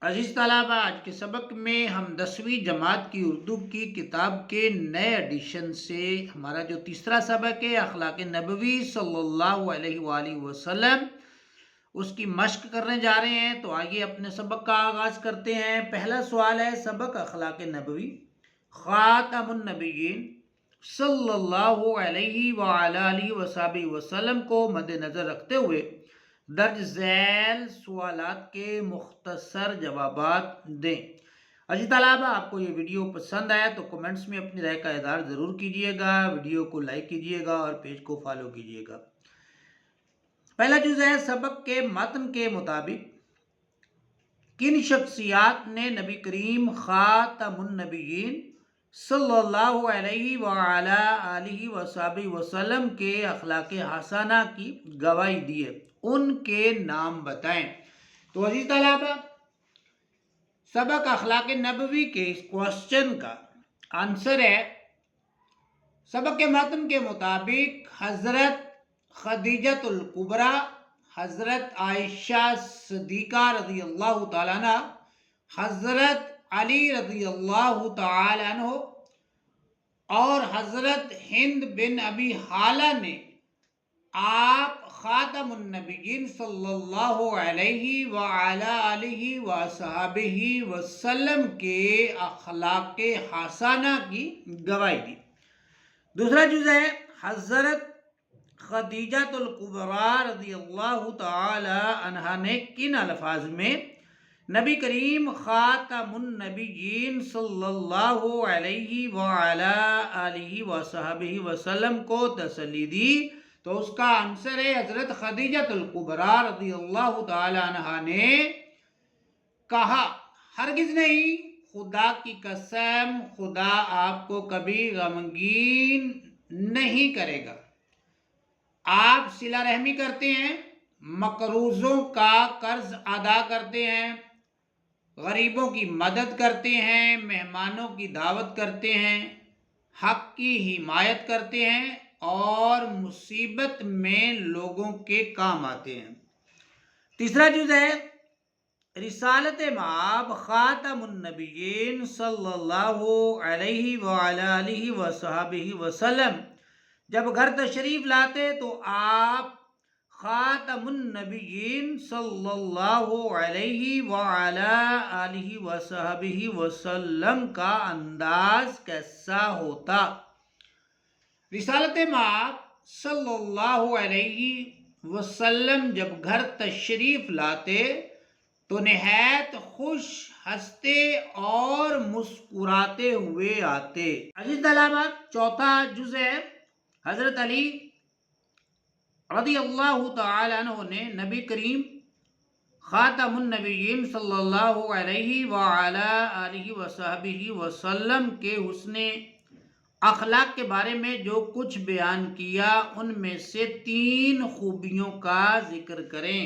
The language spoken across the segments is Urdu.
عزیز طلبہ، آج کے سبق میں ہم 10ویں جماعت کی اردو کی کتاب کے نئے ایڈیشن سے ہمارا جو تیسرا سبق ہے اخلاق نبوی صلی اللہ علیہ وآلہ وسلم، اس کی مشق کرنے جا رہے ہیں۔ تو آئیے اپنے سبق کا آغاز کرتے ہیں۔ پہلا سوال ہے، سبق اخلاق نبوی خاتم النبیین صلی اللہ علیہ وآلہ وسلم کو مد نظر رکھتے ہوئے درج ذیل سوالات کے مختصر جوابات دیں۔ عزیز طلبہ، آپ کو یہ ویڈیو پسند آیا تو کمنٹس میں اپنی رائے کا اظہار ضرور کیجیے گا، ویڈیو کو لائک کیجیے گا اور پیج کو فالو کیجیے گا۔ پہلا جزء ہے، سبق کے متن کے مطابق کن شخصیات نے نبی کریم خاتم النبیین صلی اللہ علیہ وآلہ وسلم کے اخلاق حسنہ کی گواہی دی ہے، ان کے نام بتائیں۔ تو عزیز طلبہ، سبق اخلاق نبوی کے اس کوسچن کا آنسر ہے، سبق کے متن کے مطابق حضرت خدیجۃ الکبریٰ، حضرت عائشہ صدیقہ رضی اللہ تعالیٰ عنہ، حضرت علی رضی اللہ تعالیٰ عنہ اور حضرت ہند بن ابی حالہ نے آپ خاتم النبیین صلی اللہ علیہ وآلہ وسلم کے اخلاق حسنہ کی گواہی دی۔ دوسرا جزء ہے، حضرت خدیجۃ الکبریٰ رضی اللہ تعالی عنہا نے کن الفاظ میں نبی کریم خاتم النبیین صلی اللہ علیہ وآلہ وسلم کو تسلی دی؟ تو اس کا آنسر ہے، حضرت خدیجۃ الکبریٰ رضی اللہ تعالی عنہا نے کہا، ہرگز نہیں، خدا کی قسم، خدا آپ کو کبھی غمگین نہیں کرے گا۔ آپ صلہ رحمی کرتے ہیں، مقروضوں کا قرض ادا کرتے ہیں، غریبوں کی مدد کرتے ہیں، مہمانوں کی دعوت کرتے ہیں، حق کی حمایت کرتے ہیں اور مصیبت میں لوگوں کے کام آتے ہیں۔ تیسرا جزء ہے، رسالت مآب خاتم النبیین صلی اللہ علیہ وآلہ وسلم جب گھر تشریف لاتے تو آپ خاتم النبیین صلی اللہ علیہ وآلہ وسلم کا انداز کیسا ہوتا؟ رسالت مآب صلی اللہ علیہ وسلم جب گھر تشریف لاتے تو نہایت خوش، ہنستے اور مسکراتے ہوئے آتے۔ عزیز طلبہ، چوتھا جزء ہے، حضرت علی رضی اللہ تعالی عنہ نے نبی کریم خاتم النبیین صلی اللہ علیہ وآلہ وسلم کے حسن اخلاق کے بارے میں جو کچھ بیان کیا، ان میں سے 3 خوبیوں کا ذکر کریں۔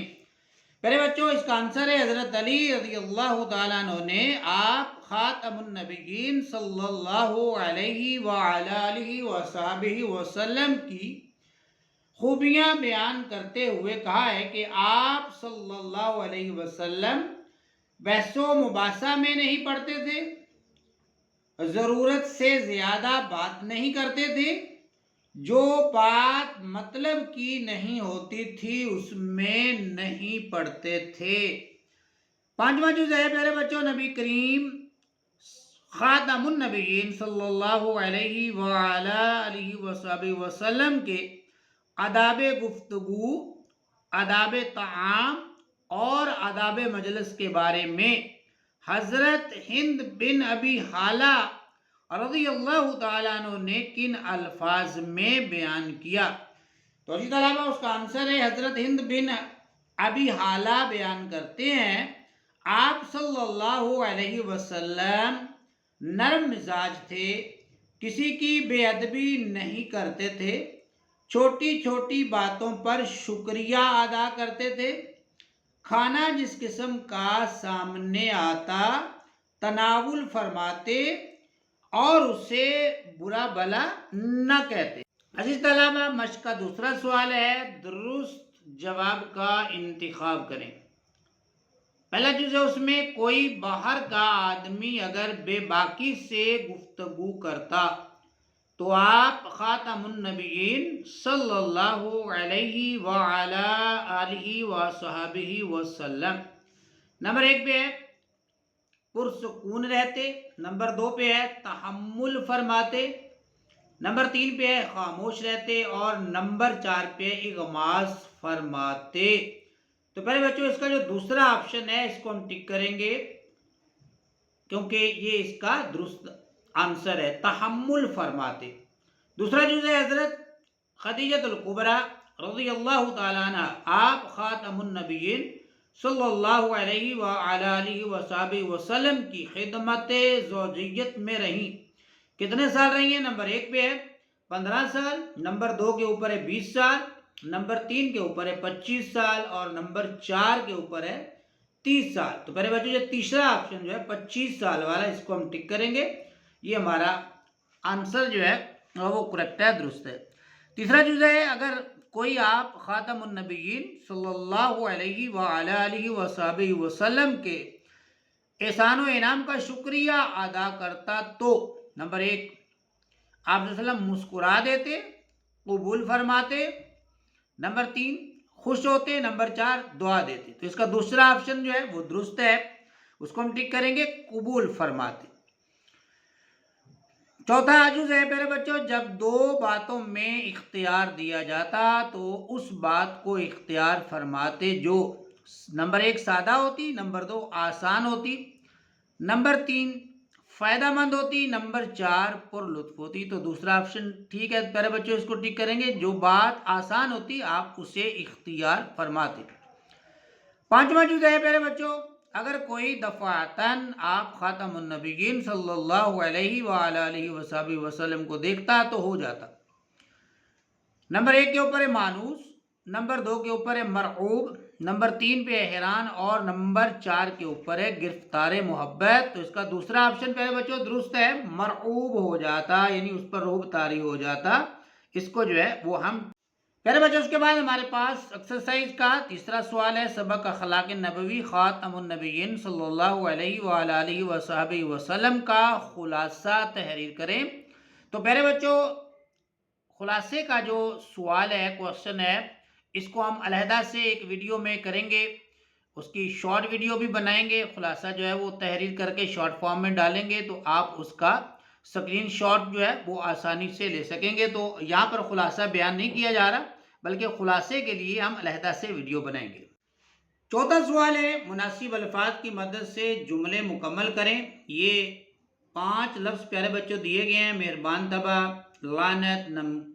پہلے بچوں، اس کا آنسر ہے، حضرت علی رضی اللہ تعالیٰ عنہ نے آپ خاتم النبیین صلی اللہ علیہ وآلہ وسلم کی خوبیاں بیان کرتے ہوئے کہا ہے کہ آپ صلی اللہ علیہ وسلم بحث و مباحثہ میں نہیں پڑتے تھے، ضرورت سے زیادہ بات نہیں کرتے تھے، جو بات مطلب کی نہیں ہوتی تھی اس میں نہیں پڑتے تھے۔ پانچواں جزء ہے، پیارے بچوں، نبی کریم خاتم النبیین صلی اللہ علیہ وآلہ وسلم کے آداب گفتگو، آداب طعام اور آداب مجلس کے بارے میں حضرت ہند بن ابی حالہ رضی اللہ تعالیٰ عنہ نے کن الفاظ میں بیان کیا؟ تو عزیز طلبہ، اس کا آنسر ہے، حضرت ہند بن ابی حالہ بیان کرتے ہیں، آپ صلی اللہ علیہ وسلم نرم مزاج تھے، کسی کی بے ادبی نہیں کرتے تھے، چھوٹی چھوٹی باتوں پر شکریہ ادا کرتے تھے، کھانا جس قسم کا سامنے آتا تناول فرماتے اور اسے برا بھلا نہ کہتے۔ عزیز طلبہ، مشق کا دوسرا سوال ہے، درست جواب کا انتخاب کریں۔ پہلا جز ہے اس میں کوئی باہر کا آدمی اگر بے باکی سے گفتگو کرتا تو آپ خاتم النبیین صلی اللہ علیہ وعلا آلہ وصحبہ وسلم نمبر 1 پہ ہے پرسکون رہتے، نمبر 2 پہ ہے تحمل فرماتے، نمبر 3 پہ ہے خاموش رہتے، اور نمبر 4 پہ اغماس فرماتے۔ تو پہلے بچوں اس کا جو دوسرا آپشن ہے اس کو ہم ٹک کریں گے کیونکہ یہ اس کا درست آنسر ہے، تحمل فرماتے۔ دوسرا جز ہے حضرت خدیجہ الکبریٰ رضی اللہ تعالیٰ عنہ، آپ خاتم النبیین صلی اللہ علیہ وآلہ وصحبہ وسلم کی خدمت زوجیت میں رہیں۔ کتنے سال رہی ہیں؟ نمبر 1 پہ ہے 15 سال، نمبر 2 کے اوپر ہے 20 سال، نمبر 3 کے اوپر ہے 25 سال، اور نمبر 4 کے اوپر ہے 30 سال۔ تو پہلے بچوں یہ تیسرا آپشن جو ہے 25 سال والا، اس کو ہم ٹک کریں گے، یہ ہمارا آنسر جو ہے وہ کریکٹ ہے، درست ہے۔ تیسرا جز ہے اگر کوئی آپ خاتم النبیین صلی اللہ علیہ وآلہ وصحبہ وسلم کے احسان و انعام کا شکریہ ادا کرتا تو نمبر 1 آپ صلی اللہ علیہ وسلم مسکرا دیتے، قبول فرماتے، نمبر 3 خوش ہوتے، نمبر 4 دعا دیتے۔ تو اس کا دوسرا آپشن جو ہے وہ درست ہے، اس کو ہم ٹک کریں گے، قبول فرماتے۔ چوتھا جز ہے میرے بچوں جب 2 باتوں میں اختیار دیا جاتا تو اس بات کو اختیار فرماتے جو نمبر 1 سادہ ہوتی، نمبر 2 آسان ہوتی، نمبر 3 فائدہ مند ہوتی، نمبر 4 پر لطف ہوتی۔ تو دوسرا آپشن ٹھیک ہے پیارے بچوں، اس کو ٹک کریں گے، جو بات آسان ہوتی آپ اسے اختیار فرماتے۔ پانچواں جز ہے پیارے بچوں اگر کوئی دفعتاً آپ خاتم النبیین صلی اللہ علیہ وآلہ وصحبہ وسلم کو دیکھتا تو ہو جاتا۔ نمبر 1 کے اوپر ہے مانوس، نمبر 2 کے اوپر ہے مرعوب، نمبر 3 پہ ہے حیران، اور نمبر 4 کے اوپر ہے گرفتار محبت۔ تو اس کا دوسرا آپشن پیارے بچوں درست ہے، مرعوب ہو جاتا، یعنی اس پر رعب طاری ہو جاتا۔ اس کو جو ہے وہ ہم پیارے بچوں اس کے بعد ہمارے پاس ایکسرسائز کا تیسرا سوال ہے، سبق اخلاق نبوی خاتم النبیین صلی اللہ علیہ وآلہ وصحبہ وسلم کا خلاصہ تحریر کریں۔ تو پیارے بچوں خلاصے کا جو سوال ہے، کوشچن ہے، اس کو ہم علیحدہ سے ایک ویڈیو میں کریں گے، اس کی شارٹ ویڈیو بھی بنائیں گے، خلاصہ جو ہے وہ تحریر کر کے شارٹ فارم میں ڈالیں گے تو آپ اس کا سکرین شاٹ جو ہے وہ آسانی سے لے سکیں گے۔ تو یہاں پر خلاصہ بیان نہیں کیا جا رہا بلکہ خلاصے کے لیے ہم علیحدہ سے ویڈیو بنائیں گے۔ چوتھا سوال ہے مناسب الفاظ کی مدد سے جملے مکمل کریں۔ یہ 5 لفظ پیارے بچوں دیے گئے ہیں، مہربان طبع، لعنت،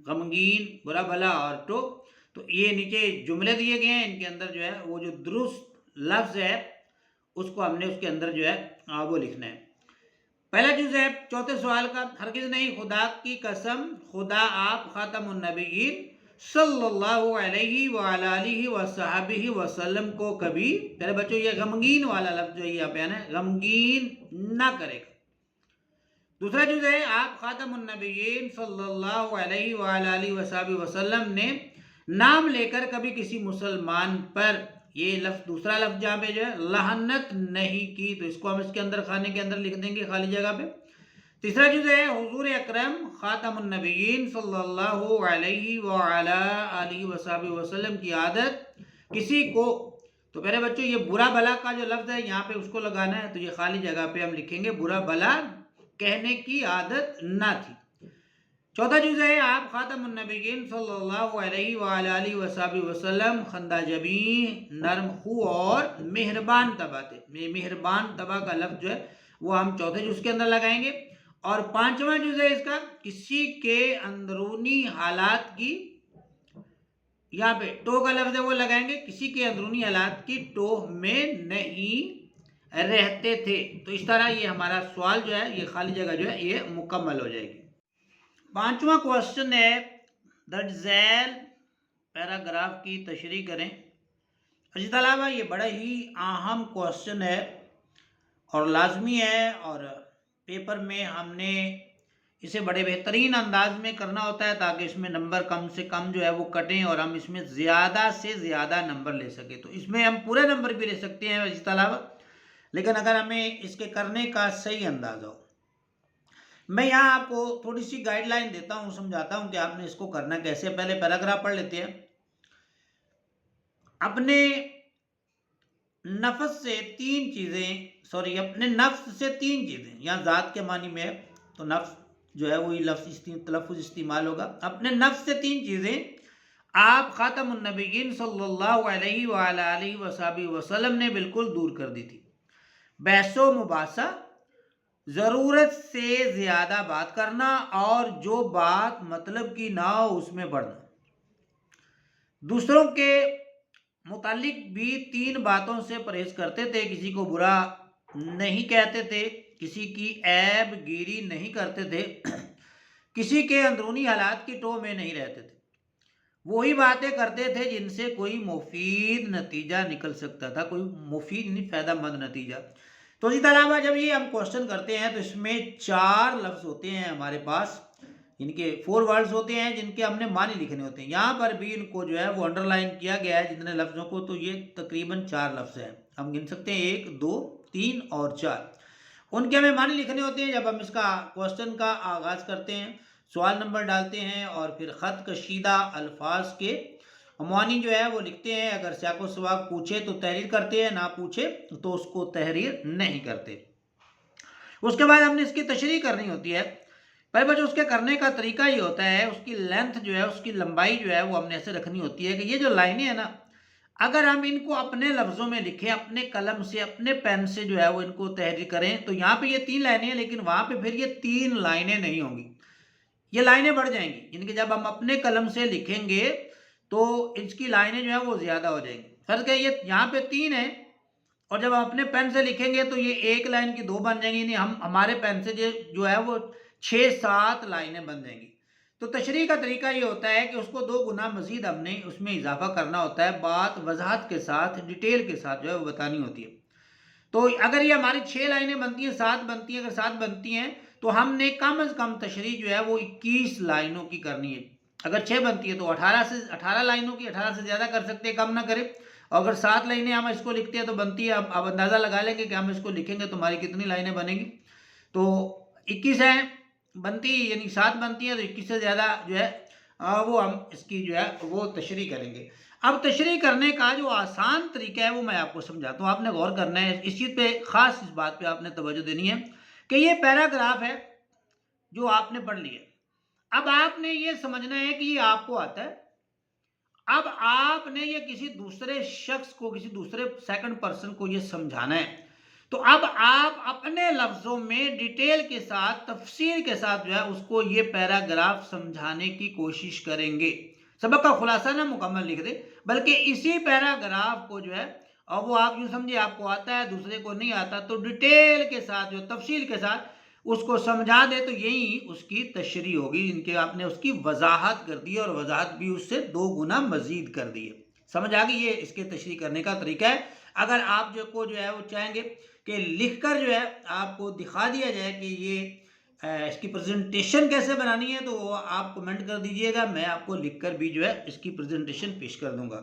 غمگین، برا بھلا اور تو یہ نیچے جملے دیے گئے ہیں، ان کے اندر جو ہے وہ جو درست لفظ ہے اس کو ہم نے اس کے اندر جو ہے وہ لکھنا ہے۔ پہلا جز ہے چوتھے سوال کا، ہرگز نہیں، خدا کی قسم، خدا آپ خاتم النبیین صلی اللہ علیہ وآلہ وصحبہ وسلم کو کبھی، میرے بچوں یہ غمگین والا لفظ جو یہ بیان ہے، غمگین نہ کرے گا۔ دوسرا جز ہے آپ خاتم النبیین صلی اللہ علیہ وآلہ وصحبہ وسلم نے نام لے کر کبھی کسی مسلمان پر، یہ لفظ دوسرا لفظ جہاں پہ جو ہے لعنت نہیں کی، تو اس کو ہم اس کے اندر خانے کے اندر لکھ دیں گے خالی جگہ پہ۔ تیسرا جز ہے حضور اکرم خاتم النبیین صلی اللہ علیہ وآلہ وصحبہ وسلم کی عادت کسی کو، تو میرے بچوں یہ برا بلا کا جو لفظ ہے یہاں پہ اس کو لگانا ہے، تو یہ خالی جگہ پہ ہم لکھیں گے برا بلا کہنے کی عادت نہ تھی۔ چوتھا جز ہے آپ خاتم النبیین صلی اللہ علیہ وآلہ وصحبہ وسلم خندہ جبیں، نرم خو اور مہربان طبع تھے۔ مہربان طبع کا لفظ جو ہے وہ ہم چوتھے جز کے اندر لگائیں گے۔ اور پانچواں جز ہے اس کا کسی کے اندرونی حالات کی، یہاں پہ ٹو کا لفظ ہے وہ لگائیں گے، کسی کے اندرونی حالات کی ٹوہ میں نہیں رہتے تھے۔ تو اس طرح یہ ہمارا سوال جو ہے یہ خالی جگہ جو ہے یہ مکمل ہو جائے گی۔ پانچواں کوشچن ہے درج ذیل پیراگراف کی تشریح کریں۔ عزیز طلبہ یہ بڑا ہی اہم کوشچن ہے اور لازمی ہے، اور پیپر میں ہم نے اسے بڑے بہترین انداز میں کرنا ہوتا ہے تاکہ اس میں نمبر کم سے کم جو ہے وہ کٹیں اور ہم اس میں زیادہ سے زیادہ نمبر لے سکیں. تو اس میں ہم پورے نمبر بھی لے سکتے ہیں اس کے علاوہ، لیکن اگر ہمیں اس کے کرنے کا صحیح اندازہ ہو. میں یہاں آپ کو تھوڑی سی گائیڈ لائن دیتا ہوں، سمجھاتا ہوں کہ آپ نے اس کو کرنا کیسے. پہلے پیراگراف پڑھ لیتے ہیں. اپنے نفس سے تین چیزیں، یہاں ذات کے معنی میں ہے تو نفس جو ہے وہی لفظ تلفظ استعمال ہوگا. اپنے نفس سے تین چیزیں آپ خاتم النبیین صلی اللہ علیہ وآلہ وسلم نے بالکل دور کر دی تھی. بحث و مباحثہ، ضرورت سے زیادہ بات کرنا اور جو بات مطلب کی نہ ہو اس میں بڑھنا. دوسروں کے متعلق بھی تین باتوں سے پرہیز کرتے تھے. کسی کو برا نہیں کہتے تھے، کسی کی عیب گیری نہیں کرتے تھے، کسی کے اندرونی حالات کی ٹو میں نہیں رہتے تھے. وہی باتیں کرتے تھے جن سے کوئی مفید نتیجہ نکل سکتا تھا، کوئی مفید نہیں فائدہ مند نتیجہ. تو اسی طرح جب یہ ہم کوشچن کرتے ہیں تو اس میں 4 لفظ ہوتے ہیں ہمارے پاس، ان کے 4 ورڈز ہوتے ہیں جن کے ہم نے معنی لکھنے ہوتے ہیں. یہاں پر بھی ان کو جو ہے وہ انڈر لائن کیا گیا ہے جتنے لفظوں کو. تو یہ تقریباً 4 لفظ ہیں، ہم گن سکتے ہیں 1 2 3 اور 4. ان کے ہمیں معنی لکھنے ہوتے ہیں. جب ہم اس کا کوشچن کا آغاز کرتے ہیں، سوال نمبر ڈالتے ہیں اور پھر خط کشیدہ الفاظ کے معنی جو ہے وہ لکھتے ہیں. اگر سیاق و سباق پوچھے تو تحریر کرتے ہیں، نہ پوچھے تو اس کو تحریر نہیں کرتے. اس کے بعد ہم نے اس کی تشریح کرنی ہوتی ہے. پہلے بچوں اس کے کرنے کا طریقہ یہ ہوتا ہے، اس کی لینتھ جو ہے، اس کی لمبائی جو ہے وہ ہم نے ایسے رکھنی ہوتی ہے کہ یہ جو لائنیں ہیں نا، اگر ہم ان کو اپنے لفظوں میں لکھیں، اپنے قلم سے، اپنے پین سے جو ہے وہ ان کو تحریر کریں، تو یہاں پہ یہ 3 لائنیں ہیں لیکن وہاں پہ پھر یہ 3 لائنیں نہیں ہوں گی، یہ لائنیں بڑھ جائیں گی. یعنی کہ جب ہم اپنے قلم سے لکھیں گے تو اس کی لائنیں جو ہیں وہ زیادہ ہو جائیں گی. فرض ہے یہ یہاں پہ 3 ہیں اور جب ہم اپنے پین سے لکھیں گے تو یہ 1 لائن کی 2 بن جائیں گی. یعنی ہمارے پین سے جو ہے وہ 6-7 لائنیں بن جائیں گی. تو تشریح کا طریقہ یہ ہوتا ہے کہ اس کو 2 گنا مزید ہم نے اس میں اضافہ کرنا ہوتا ہے، بات وضاحت کے ساتھ، ڈیٹیل کے ساتھ جو ہے وہ بتانی ہوتی ہے. تو اگر یہ ہماری 6 لائنیں بنتی ہیں، 7 بنتی ہیں، اگر 7 بنتی ہیں تو ہم نے کم از کم تشریح جو ہے وہ 21 لائنوں کی کرنی ہے. اگر 6 بنتی ہے تو 18 لائنوں کی، 18 سے زیادہ کر سکتے ہیں، کم نہ کرے. اگر 7 لائنیں ہم اس کو لکھتے ہیں تو بنتی ہے، اب اندازہ لگا لیں گے کہ ہم اس کو لکھیں گے تو ہماری کتنی لائنیں بنیں گی. تو 21 ہیں بنتی، یعنی 7 بنتی ہیں تو 21 سے زیادہ جو ہے وہ ہم اس کی جو ہے وہ تشریح کریں گے. اب تشریح کرنے کا جو آسان طریقہ ہے وہ میں آپ کو سمجھاتا ہوں. آپ نے غور کرنا ہے اس چیز پہ، خاص اس بات پہ آپ نے توجہ دینی ہے کہ یہ پیراگراف ہے جو آپ نے پڑھ لیا. اب آپ نے یہ سمجھنا ہے کہ یہ آپ کو آتا ہے. اب آپ نے یہ کسی دوسرے شخص کو، کسی دوسرے سیکنڈ پرسن کو یہ سمجھانا ہے. تو اب آپ اپنے لفظوں میں ڈیٹیل کے ساتھ، تفصیل کے ساتھ جو ہے اس کو یہ پیراگراف سمجھانے کی کوشش کریں گے. سبق کا خلاصہ نہ مکمل لکھ دے، بلکہ اسی پیراگراف کو جو ہے، اور وہ آپ یوں سمجھے آپ کو آتا ہے، دوسرے کو نہیں آتا، تو ڈیٹیل کے ساتھ، جو تفصیل کے ساتھ اس کو سمجھا دے تو یہی اس کی تشریح ہوگی. ان کے آپ نے اس کی وضاحت کر دی اور وضاحت بھی اس سے 2 گنا مزید کر دی ہے. سمجھ آ گئی؟ یہ اس کے تشریح کرنے کا طریقہ ہے. اگر آپ جو ہے وہ چاہیں گے کہ لکھ کر جو ہے آپ کو دکھا دیا جائے کہ یہ اس کی پریزنٹیشن کیسے بنانی ہے، تو وہ آپ کمنٹ کر دیجئے گا، میں آپ کو لکھ کر بھی جو ہے اس کی پریزنٹیشن پیش کر دوں گا.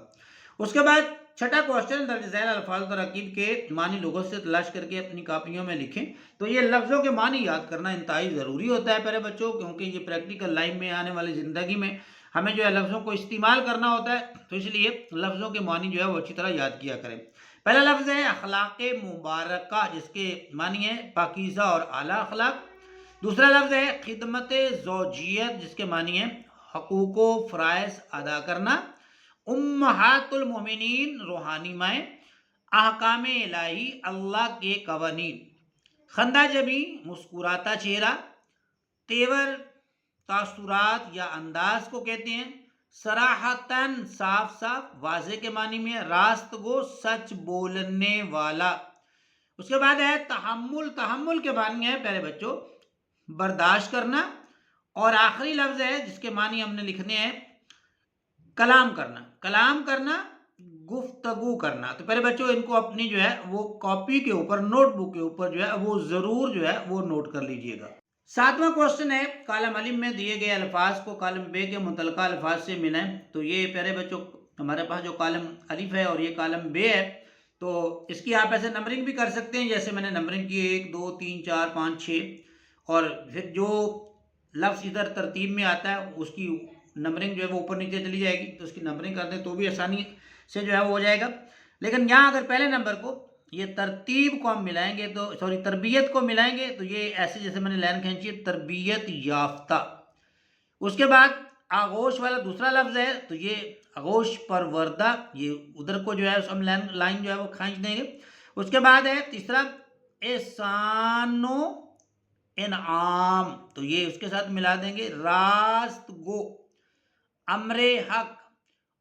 اس کے بعد چھٹا کوشچن، درج ذیل الفاظ و تراکیب کے معنی لغت سے تلاش کر کے اپنی کاپیوں میں لکھیں. تو یہ لفظوں کے معنی یاد کرنا انتہائی ضروری ہوتا ہے پیارے بچوں، کیونکہ یہ پریکٹیکل لائف میں آنے والی زندگی میں ہمیں جو ہے لفظوں کو استعمال کرنا ہوتا ہے. تو اس لیے لفظوں کے معنی جو ہے وہ اچھی طرح یاد کیا کریں. پہلا لفظ ہے اخلاق مبارکہ، جس کے معنی ہے پاکیزہ اور اعلیٰ اخلاق. دوسرا لفظ ہے خدمت زوجیت، جس کے معنی ہے حقوق و فرائض ادا کرنا. امہات المومنین، روحانی مائیں. احکام الہی، اللہ کے قوانین. خندہ جبیں، مسکراتا چہرہ. تیور، تاثرات یا انداز کو کہتے ہیں. صراحتاً، صاف صاف، واضح کے معنی میں. راست گو، سچ بولنے والا. اس کے بعد ہے تحمل. تحمل کے معنی ہے پیارے بچوں برداشت کرنا. اور آخری لفظ ہے جس کے معنی ہم نے لکھنے ہیں کلام کرنا. کلام کرنا، گفتگو کرنا. تو پہلے بچوں ان کو اپنی جو ہے وہ کاپی کے اوپر، نوٹ بک کے اوپر جو ہے وہ ضرور جو ہے وہ نوٹ کر لیجئے گا. 7واں کوشچن ہے کالم الف میں دیے گئے الفاظ کو کالم بے کے متعلقہ الفاظ سے ملائیں. تو یہ پیارے بچوں ہمارے پاس جو کالم الف ہے اور یہ کالم بے ہے تو اس کی آپ ایسے نمبرنگ بھی کر سکتے ہیں جیسے میں نے نمبرنگ کی 1 2 3 4 5 6 اور پھر جو لفظ ادھر ترتیب میں آتا ہے اس کی نمبرنگ جو ہے وہ اوپر نیچے چلی جائے گی تو اس کی نمبرنگ کر دیں تو بھی آسانی سے جو ہے وہ ہو جائے گا. لیکن یہاں اگر پہلے نمبر کو یہ ترتیب کو ہم ملائیں گے تو سوری تربیت کو ملائیں گے تو یہ ایسے جیسے میں نے لائن کھینچی ہے تربیت یافتہ. اس کے بعد آغوش والا دوسرا لفظ ہے تو یہ آغوش پروردہ یہ ادھر کو جو ہے ہم لائن جو ہے وہ کھینچ دیں گے. اس کے بعد ہے تیسرا احسان و انعام تو یہ اس کے ساتھ ملا دیں گے راست گو امر حق.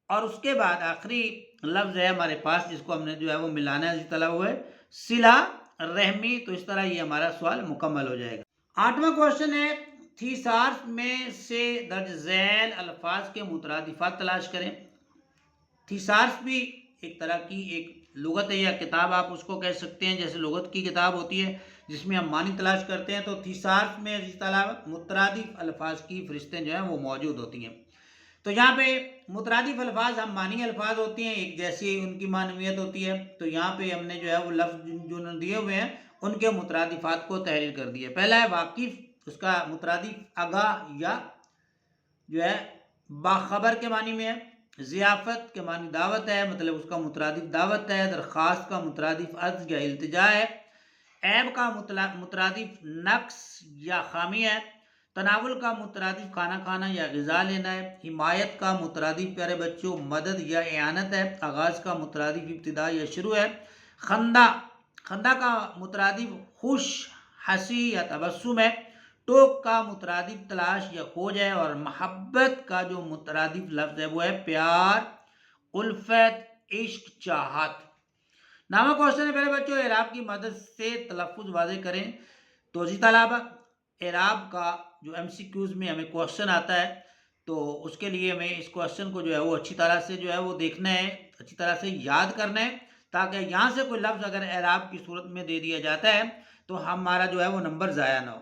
اور اس کے بعد آخری لفظ ہے ہمارے پاس جس کو ہم نے جو ہے وہ ملانا ہے طلب ہوا ہے صلہ رحمی. تو اس طرح یہ ہمارا سوال مکمل ہو جائے گا. 8واں کوشچن ہے تھیسارس میں سے درج ذیل الفاظ کے مترادفات تلاش کریں. تھیسارس بھی ایک طرح کی ایک لغت ہے یا کتاب آپ اس کو کہہ سکتے ہیں جیسے لغت کی کتاب ہوتی ہے جس میں ہم معنی تلاش کرتے ہیں. تو تھیسارس میں اس طرح مترادف الفاظ کی فہرستیں جو ہیں وہ موجود ہوتی ہیں. تو یہاں پہ مترادف الفاظ ہم معنی الفاظ ہوتی ہیں ایک جیسی ان کی معنویت ہوتی ہے. تو یہاں پہ ہم نے جو ہے وہ لفظ جو دیے ہوئے ہیں ان کے مترادفات کو تحریر کر دیا. پہلا ہے واقف اس کا مترادف آگاہ یا جو ہے باخبر کے معنی میں ہے. ضیافت کے معنی دعوت ہے مطلب اس کا مترادف دعوت ہے. درخواست کا مترادف عرض یا التجا ہے. عیب کا مترادف نقص یا خامی ہے. تناول کا مترادف کھانا کھانا یا غذا لینا ہے. حمایت کا مترادف پیارے بچوں مدد یا اعانت ہے. آغاز کا مترادف ابتدا یا شروع ہے. خندہ کا مترادف خوش ہنسی یا تبسم ہے. ٹوک کا مترادف تلاش یا کھوج ہے. اور محبت کا جو مترادف لفظ ہے وہ ہے پیار الفت عشق چاہت. نامہ کوشچن ہے پہلے بچوں اعراب کی مدد سے تلفظ واضح کریں. تو جی طلبہ اعراب کا جو ایم سی کیوز میں ہمیں کوشچن آتا ہے تو اس کے لیے ہمیں اس کوشچن کو جو ہے وہ اچھی طرح سے جو ہے وہ دیکھنا ہے اچھی طرح سے یاد کرنا ہے تاکہ یہاں سے کوئی لفظ اگر اعراب کی صورت میں دے دیا جاتا ہے تو ہمارا جو ہے وہ نمبر ضائع نہ ہو.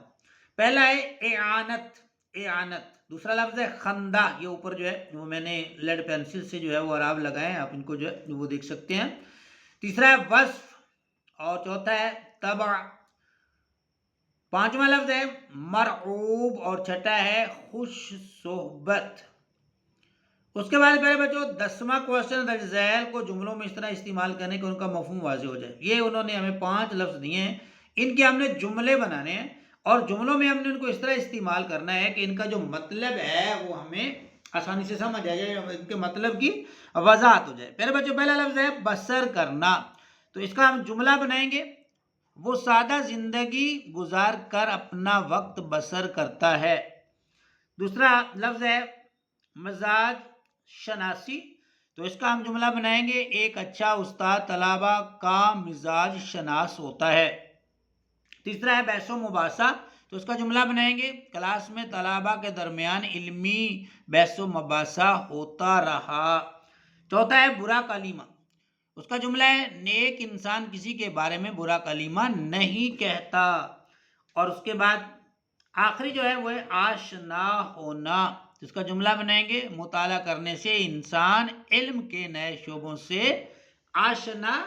پہلا ہے اعانت. دوسرا لفظ ہے خندہ یہ اوپر جو ہے وہ میں نے لیڈ پینسل سے جو ہے وہ اعراب لگائے ہیں آپ ان کو جو ہے وہ دیکھ سکتے ہیں. تیسرا ہے وصف اور چوتھا ہے تبع. پانچواں لفظ ہے مرعوب اور چھٹا ہے خوش صحبت. اس کے بعد پہلے بچوں 10واں کوشچن درج ذیل کو جملوں میں اس طرح استعمال کرنے کہ ان کا مفہوم واضح ہو جائے. یہ انہوں نے ہمیں 5 لفظ دیے ہیں ان کے ہم نے جملے بنانے ہیں اور جملوں میں ہم نے ان کو اس طرح استعمال کرنا ہے کہ ان کا جو مطلب ہے وہ ہمیں آسانی سے سمجھ آ جائے ان کے مطلب کی وضاحت ہو جائے. پہلے بچوں پہلا لفظ ہے بسر کرنا. تو اس کا ہم جملہ بنائیں گے وہ سادہ زندگی گزار کر اپنا وقت بسر کرتا ہے. دوسرا لفظ ہے مزاج شناسی. تو اس کا ہم جملہ بنائیں گے ایک اچھا استاد طلبہ کا مزاج شناس ہوتا ہے. تیسرا ہے بحث و مباحثہ. تو اس کا جملہ بنائیں گے کلاس میں طلبہ کے درمیان علمی بحث و مباحثہ ہوتا رہا. چوتھا ہے برا کلمہ. اس کا جملہ ہے نیک انسان کسی کے بارے میں برا کلمہ نہیں کہتا. اور اس کے بعد آخری جو ہے وہ ہے آشنا ہونا. اس کا جملہ بنائیں گے مطالعہ کرنے سے انسان علم کے نئے شعبوں سے آشنا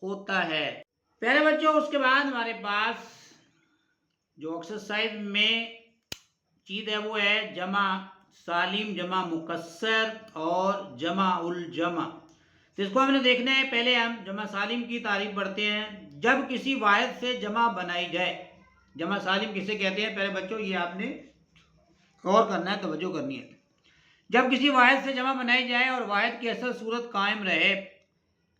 ہوتا ہے. پیارے بچوں اس کے بعد ہمارے پاس جو ایکسرسائز میں چیز ہے وہ ہے جمع سالم جمع مکسر اور جمع الجمع. اس کو ہم نے دیکھنا ہے. پہلے ہم جمع سالم کی تعریف پڑھتے ہیں. جب کسی واحد سے جمع بنائی جائے جمع سالم کسے کہتے ہیں پہلے بچوں یہ آپ نے غور کرنا ہے توجہ کرنی ہے. جب کسی واحد سے جمع بنائی جائے اور واحد کی اصل صورت قائم رہے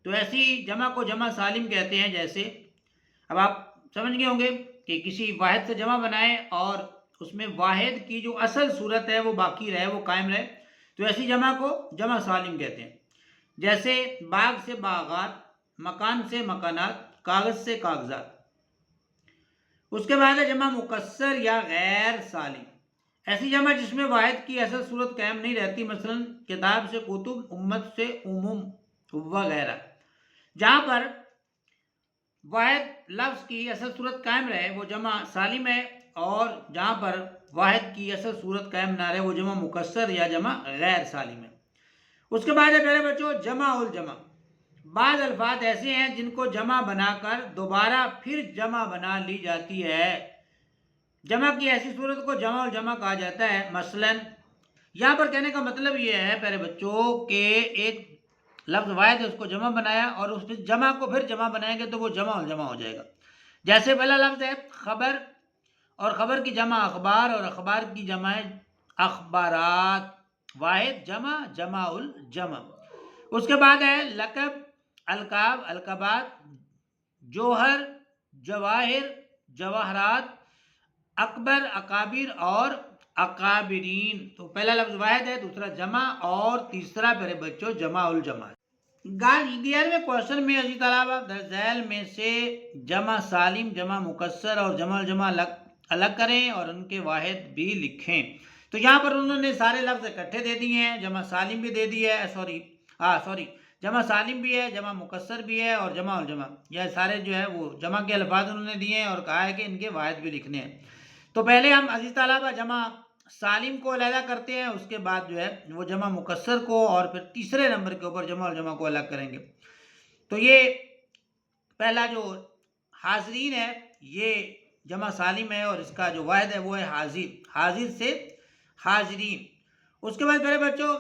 تو ایسی جمع کو جمع سالم کہتے ہیں. جیسے اب آپ سمجھ گئے ہوں گے کہ کسی واحد سے جمع بنائے اور اس میں واحد کی جو اصل صورت ہے وہ باقی رہے وہ قائم رہے تو ایسی جمع کو جمع سالم کہتے ہیں. جیسے باغ سے باغات مکان سے مکانات کاغذ سے کاغذات. اس کے بعد ہے جمع مکسر یا غیر سالم. ایسی جمع جس میں واحد کی اصل صورت قائم نہیں رہتی مثلا کتاب سے کتب امت سے عموم وغیرہ. جہاں پر واحد لفظ کی اصل صورت قائم رہے وہ جمع سالم ہے. اور جہاں پر واحد کی اصل صورت قائم نہ رہے وہ جمع مکسر یا جمع غیر سالم ہے۔ اس کے بعد ہے میرے بچوں جمع الجمع۔ بعض الفاظ ایسے ہیں جن کو جمع بنا کر دوبارہ پھر جمع بنا لی جاتی ہے، جمع کی ایسی صورت کو جمع الجمع کہا جاتا ہے۔ مثلا یہاں پر کہنے کا مطلب یہ ہے پیارے بچوں کہ ایک لفظ واحد ہے، اس کو جمع بنایا اور اس جمع کو پھر جمع بنائیں گے تو وہ جمع الجمع ہو جائے گا۔ جیسے پہلا لفظ ہے خبر، اور خبر کی جمع اخبار، اور اخبار کی جمع اخبارات، واحد جمع جمع الجمع۔ اس کے بعد ہے لقب، القاب القابات، جوہر جواہر جواہرات، اکبر اکابر اور اکابرین۔ تو پہلا لفظ واحد ہے، دوسرا جمع اور تیسرا میرے بچوں جمع الجمع۔ 11ویں کوشچن میں عزیز طلبہ درج ذیل میں سے جمع سالم جمع مکسر اور جمع الجمع الگ کریں اور ان کے واحد بھی لکھیں۔ تو یہاں پر انہوں نے سارے لفظ اکٹھے دے دیے ہیں، جمع سالم بھی دے دی ہے، جمع سالم بھی ہے، جمع مکسر بھی ہے اور جمع الجمع، یہ سارے جو ہے وہ جمع کے الفاظ انہوں نے دیے ہیں اور کہا ہے کہ ان کے واحد بھی لکھنے ہیں۔ تو پہلے ہم عزیز طلبہ جمع سالم کو علیحدہ کرتے ہیں، اس کے بعد جو ہے وہ جمع مکسر کو اور پھر تیسرے نمبر کے اوپر جمع الجمع کو الگ کریں گے۔ تو یہ پہلا جو حاضرین ہے یہ جمع سالم ہے اور اس کا جو واحد ہے وہ ہے حاضر، حاضر سے حاضرین۔ اس کے بعد میرے بچوں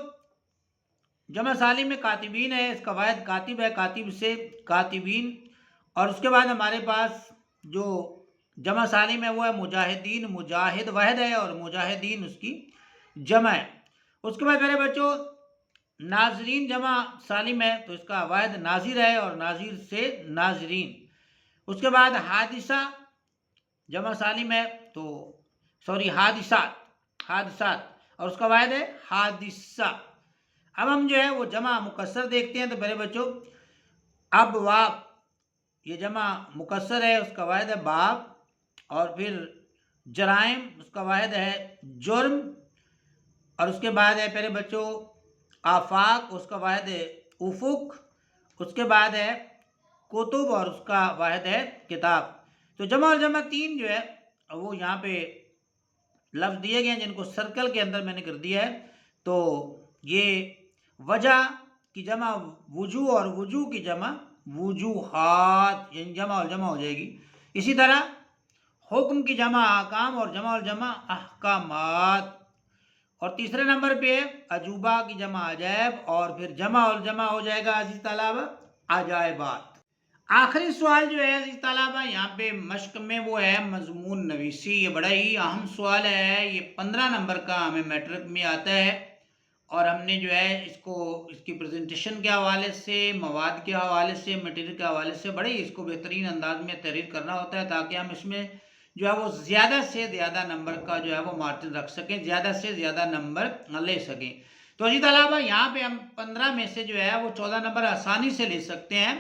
جمع سالم میں کاتبین ہے، اس کا واحد کاتب ہے، کاتب سے کاتبین۔ اور اس کے بعد ہمارے پاس جو جمع سالم ہے وہ ہے مجاہدین، مجاہد واحد ہے اور مجاہدین اس کی جمع ہے۔ اس کے بعد میرے بچوں ناظرین جمع سالم ہے تو اس کا واحد ناظر ہے اور ناظر سے ناظرین۔ اس کے بعد حادثہ جمع سالم ہے تو حادثات اور اس کا واحد ہے حادثہ۔ اب ہم جو ہے وہ جمع مکسر دیکھتے ہیں تو میرے بچوں ابواب، یہ جمع مکسر ہے، اس کا واحد ہے باب، اور پھر جرائم، اس کا واحد ہے جرم، اور اس کے بعد ہے میرے بچوں آفاق، اس کا واحد ہے افق، اس کے بعد ہے کتب اور اس کا واحد ہے کتاب۔ تو جمع اور جمع تین جو ہے وہ یہاں پہ لفظ دیے گئے ہیں جن کو سرکل کے اندر میں نے کر دیا ہے۔ تو یہ وجہ کی جمع وجوہ اور وجوہ کی جمع وجوہات، یعنی جمع اور جمع ہو جائے گی۔ اسی طرح حکم کی جمع احکام اور جمع الجمع احکامات۔ اور تیسرے نمبر پہ عجوبہ کی جمع عجائب اور پھر جمع الجمع ہو جائے گا عزیز طلبہ عجائبات۔ آخری سوال جو ہے عزیز طلبہ یہاں پہ مشق میں وہ ہے مضمون نویسی۔ یہ بڑا ہی اہم سوال ہے، یہ 15 نمبر کا ہمیں میٹرک میں آتا ہے اور ہم نے جو ہے اس کی پریزنٹیشن کے حوالے سے، مواد کے حوالے سے، مٹیریل کے حوالے سے بڑے اس کو بہترین انداز میں تحریر کرنا ہوتا ہے تاکہ ہم اس میں جو ہے وہ زیادہ سے زیادہ نمبر کا جو ہے وہ مارجن رکھ سکیں، زیادہ سے زیادہ نمبر لے سکیں۔ تو عزیز طلبہ یہاں پہ ہم 15 میں سے جو ہے وہ 14 نمبر آسانی سے لے سکتے ہیں،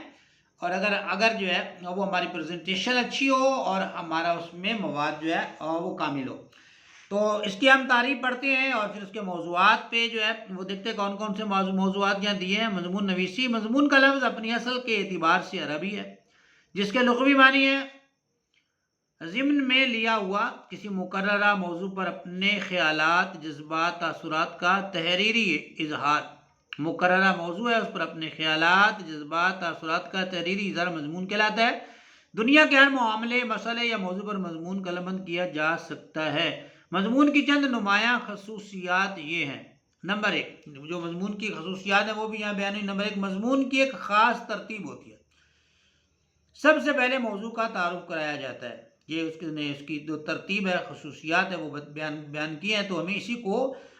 اور اگر جو ہے وہ ہماری پریزنٹیشن اچھی ہو اور ہمارا اس میں مواد جو ہے وہ کامل ہو۔ تو اس کی ہم تعریف پڑھتے ہیں اور پھر اس کے موضوعات پہ جو ہے وہ دیکھتے ہیں کون کون سے موضوعات یہاں دیے ہیں۔ مضمون نویسی، مضمون کا لفظ اپنی اصل کے اعتبار سے عربی ہے جس کے لغوی معنی ہے ضمن میں لیا ہوا کسی مقررہ موضوع پر اپنے خیالات، جذبات، تاثرات کا تحریری اظہار۔ مقررہ موضوع ہے، اس پر اپنے خیالات، جذبات، تاثرات کا تحریری اظہار مضمون کہلاتا ہے۔ دنیا کے ہر معاملے، مسئلے یا موضوع پر مضمون قلمبند کیا جا سکتا ہے۔ مضمون کی چند نمایاں خصوصیات یہ ہیں۔ نمبر 1 جو مضمون کی خصوصیات ہیں وہ بھی یہاں بیان ہوئی۔ نمبر 1 مضمون کی ایک خاص ترتیب ہوتی ہے۔ سب سے پہلے موضوع کا تعارف کرایا جاتا ہے، یہ اس کی جو ترتیب ہے، خصوصیات ہے وہ بیان کی ہیں، تو ہمیں اسی کو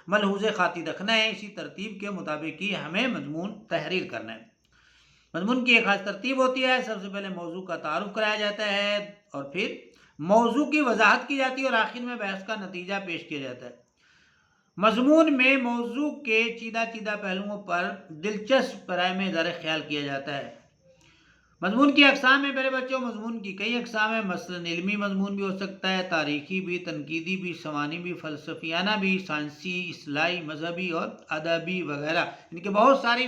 ملحوظ خاطر رکھنا ہے، اسی ترتیب کے مطابق ہی ہمیں مضمون تحریر کرنا ہے۔ مضمون کی ایک خاص ترتیب ہوتی ہے، سب سے پہلے موضوع کا تعارف کرایا جاتا ہے اور پھر موضوع کی وضاحت کی جاتی ہے اور آخر میں بحث کا نتیجہ پیش کیا جاتا ہے۔ مضمون میں موضوع کے چیدہ پہلوؤں پر دلچسپ رائے میں اظہار خیال کیا جاتا ہے۔ مضمون کی اقسام میں میرے بچوں مضمون کی کئی اقسام ہیں، مثلاً علمی مضمون بھی ہو سکتا ہے، تاریخی بھی، تنقیدی بھی، سوانی بھی، فلسفیانہ بھی، سائنسی، اصلاحی، مذہبی اور ادبی وغیرہ، ان کے بہت ساری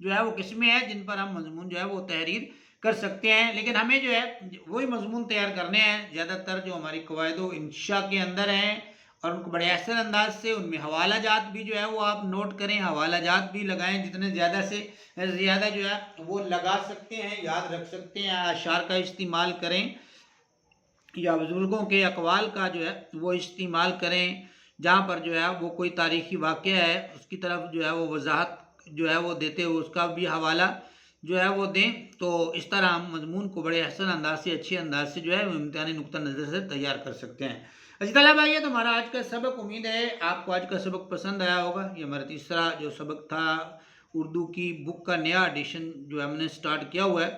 جو ہے وہ قسمیں ہیں جن پر ہم مضمون جو ہے وہ تحریر کر سکتے ہیں، لیکن ہمیں جو ہے وہی مضمون تیار کرنے ہیں زیادہ تر جو ہماری قواعد و انشاء کے اندر ہیں، اور ان کو بڑے احسن انداز سے ان میں حوالہ جات بھی جو ہے وہ آپ نوٹ کریں، حوالہ جات بھی لگائیں، جتنے زیادہ سے زیادہ جو ہے وہ لگا سکتے ہیں، یاد رکھ سکتے ہیں، اشعار کا استعمال کریں یا بزرگوں کے اقوال کا جو ہے وہ استعمال کریں، جہاں پر جو ہے وہ کوئی تاریخی واقعہ ہے اس کی طرف جو ہے وہ وضاحت جو ہے وہ دیتے ہوئے اس کا بھی حوالہ جو ہے وہ دیں، تو اس طرح ہم مضمون کو بڑے احسن انداز سے، اچھے انداز سے جو ہے وہ امتحانی نقطہ نظر سے تیار کر سکتے ہیں۔ اچھی طلبہ یہ تو ہمارا آج کا سبق، امید ہے آپ کو آج کا سبق پسند آیا ہوگا۔ یہ ہمارا تیسرا جو سبق تھا اردو کی بک کا نیا ایڈیشن جو ہم نے سٹارٹ کیا ہوا ہے،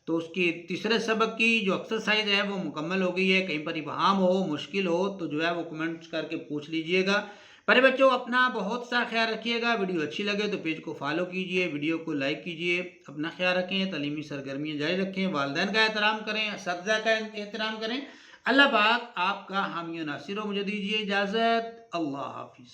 تو اس کی تیسرے سبق کی جو ایکسرسائز ہے وہ مکمل ہو گئی ہے۔ کہیں پر ابہام ہو، مشکل ہو تو جو ہے وہ کمنٹس کر کے پوچھ لیجئے گا۔ پیارے بچوں اپنا بہت سا خیال رکھیے گا، ویڈیو اچھی لگے تو پیج کو فالو کیجئے، ویڈیو کو لائک کیجئے، اپنا خیال رکھیں، تعلیمی سرگرمیاں جاری رکھیں، والدین کا احترام کریں، اساتذہ کا احترام کریں۔ اللہ پاک آپ کا حامی و ناصر ہو۔ مجھے دیجیے اجازت، اللہ حافظ۔